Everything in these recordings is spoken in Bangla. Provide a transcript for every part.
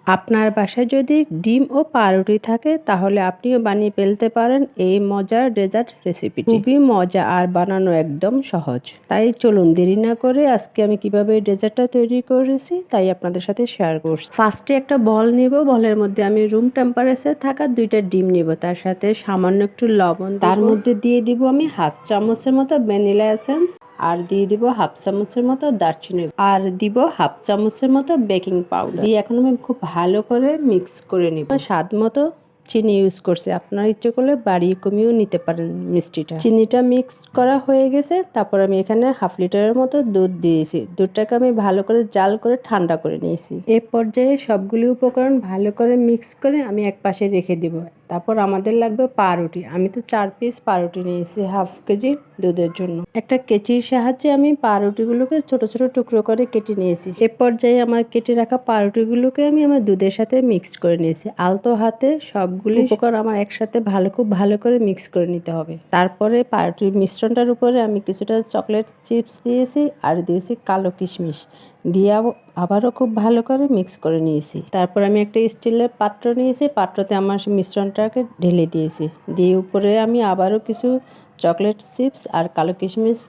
আপনার বাসায় যদি ডিম ও পাউরুটি থাকে তাহলে আপনিও বানিয়ে ফেলতে পারেন এই মজার ডেজার্ট রেসিপিটি। খুবই মজা আর বানানো একদম সহজ। তাই চলুন দেরি না করে আজকে আমি কিভাবে এই ডেজার্টটা তৈরি করেছি তাই আপনাদের সাথে শেয়ার করছি। ফার্স্টে একটা বল নিব, বলের মধ্যে আমি রুম টেম্পারেচারে থাকা 2টা ডিম নিব, তার সাথে সামান্য একটু লবণ, তার মধ্যে দিয়ে দিব আমি হাফ চামচের মতো ভ্যানিলা এসেন্স, আর দিয়ে দিব হাফ চামচের মতো দারচিনি, আর দিব হাফ চামচের মতো বেকিং পাউডার দিয়ে এখন আমি খুব ভালো করে মিক্স করে নিব। স্বাদ মতো চিনি ইউজ করছি, আপনারা ইচ্ছে করলে বাড়িয়ে কমিয়েও নিতে পারেন মিষ্টিটা। চিনিটা মিক্স করা হয়ে গেছে, তারপর আমি এখানে হাফ লিটারের মতো দুধ দিয়েছি। দুধটাকে আমি ভালো করে জাল করে ঠান্ডা করে নিয়েছি। এ পর্যায়ে সবগুলি উপকরণ ভালো করে মিক্স করে আমি এক পাশে রেখে দিব। তারপর আমাদের লাগবে পাউরুটি। আমি তো 4 পিস পাউরুটি নিয়েছি হাফ কেজি দুধের জন্য। একটা কেচির সাহায্যে আমি পাউরুটিগুলোকে ছোট ছোট টুকরো করে কেটে নিয়েছি। এ পর্যায়ে আমার কেটে রাখা পাউরুটিগুলোকে আমি আমার দুধের সাথে মিক্সড করে নিয়েছি। আলতো হাতে সবগুলি উপকরণ আমার একসাথে খুব ভালো করে মিক্স করে নিতে হবে। তারপরে পাউরুটির মিশ্রণটার উপরে আমি কিছুটা চকলেট চিপস দিয়েছি আর দিয়েছি কালো কিশমিশ দিয়ে আবারও খুব ভালো করে মিক্স করে নিয়েছি। তারপর আমি একটা স্টিলের পাত্র নিয়েছি, পাত্রতে আমার মিশ্রণটাকে ঢেলে দিয়েছি। দিয়ে উপরে আমি আবারও কিছু চকলেট চিপস আর কালো কিশমিশ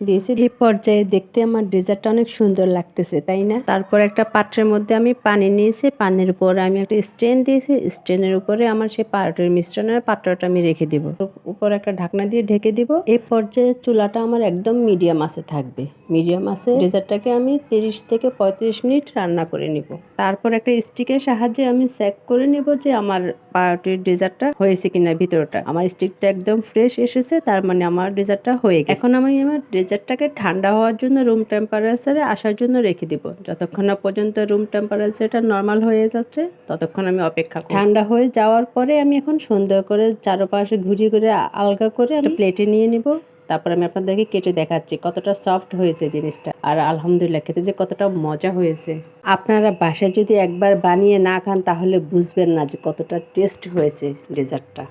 দিয়েছি। এই পর্যায়ে দেখতে আমার ডেজার্টটা অনেক সুন্দর লাগতেছে, তাই না? তারপর একটা পাত্রের মধ্যে আমি পানি নিয়েছি, পানির উপরে আমি একটা স্ট্যান্ড দিয়েছি, স্ট্যান্ডের উপরে আমার সেই পাউরুটির মিশ্রণের পাত্রটা আমি রেখে দিব। উপর একটা ঢাকনা দিয়ে ঢেকে দিব। এই পর্যায়ে চুলাটা আমার একদম মিডিয়াম আঁচে থাকবে। মিডিয়াম আঁচে ডেজার্টটাকে আমি 30 থেকে 35 মিনিট রান্না করে নিব। তারপর একটা স্টিকের সাহায্যে আমি চেক করে নিব যে আমার পাউরুটির ডেজার্টটা হয়েছে কিনা ভিতরটা। আমার স্টিকটা একদম ফ্রেশ এসেছে, তার মানে আমার ডেজার্টটা হয়ে গেছে। এখন আমি আমার ডেজার্টটাকে ঠান্ডা হওয়ার জন্য রুম টেম্পারেচারে আসার জন্য রেখে দিব। যতক্ষণ না পর্যন্ত রুম টেম্পারেচারটা নর্মাল হয়ে যাচ্ছে ততক্ষণ আমি অপেক্ষা করব। ঠান্ডা হয়ে যাওয়ার পরে আমি এখন সুন্দর করে চারপাশে ঘুরিয়ে ঘুরিয়ে আলগা করে একটা প্লেটে নিয়ে নিব। তারপর আমি আপনাদেরকে কেটে দেখাচ্ছি কতটা সফট হয়েছে জিনিসটা, আর আলহামদুলিল্লাহ খেতে যে কতটা মজা হয়েছে। আপনারা বাসায় যদি একবার বানিয়ে না খান তাহলে বুঝবেন না যে কতটা টেস্ট হয়েছে ডেজার্টটা।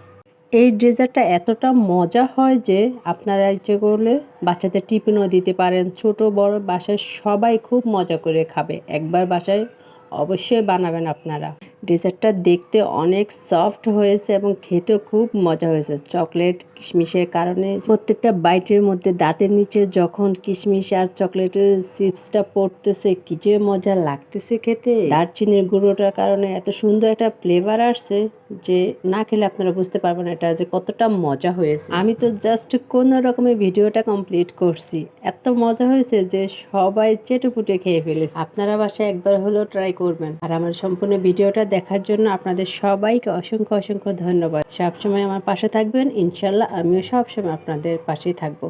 এই ডেজার্টটা এতটা মজা হয় যে আপনারা ইচ্ছে করলে বাচ্চাদের টিফিনও দিতে পারেন। ছোট বড় বাসায় সবাই খুব মজা করে খাবে। একবার বাসায় অবশ্যই বানাবেন আপনারা। ডেজার্টটা দেখতে অনেক সফট হয়েছে এবং খেতেও খুব মজা হয়েছে। চকলেট কিশমিশের কারণে প্রত্যেকটা বাইটের মধ্যে দাঁতের নিচে যখন কিশমিশ আর চকলেটের চিপসটা পড়তেছে কি যে মজা লাগতেছে খেতে। দারচিনির গুঁড়োটার কারণে এত সুন্দর একটা ফ্লেভার আসছে যে না খেলে আপনারা বুঝতে পারবেন এটা যে কতটা মজা হয়েছে। আমি তো জাস্ট কোনো রকমের ভিডিওটা কমপ্লিট করছি, এত মজা হয়েছে যে সবাই চেটেপুটে খেয়ে ফেলেছে। আপনারা বাসায় একবার হলেও ট্রাই করবেন। আর আমার সম্পূর্ণ ভিডিওটা দেখার জন্য আপনাদের সবাইকে অসংখ্য অসংখ্য ধন্যবাদ। সবসময় আমার পাশে থাকবেন, ইনশাল্লাহ আমিও সবসময় আপনাদের পাশেই থাকবো।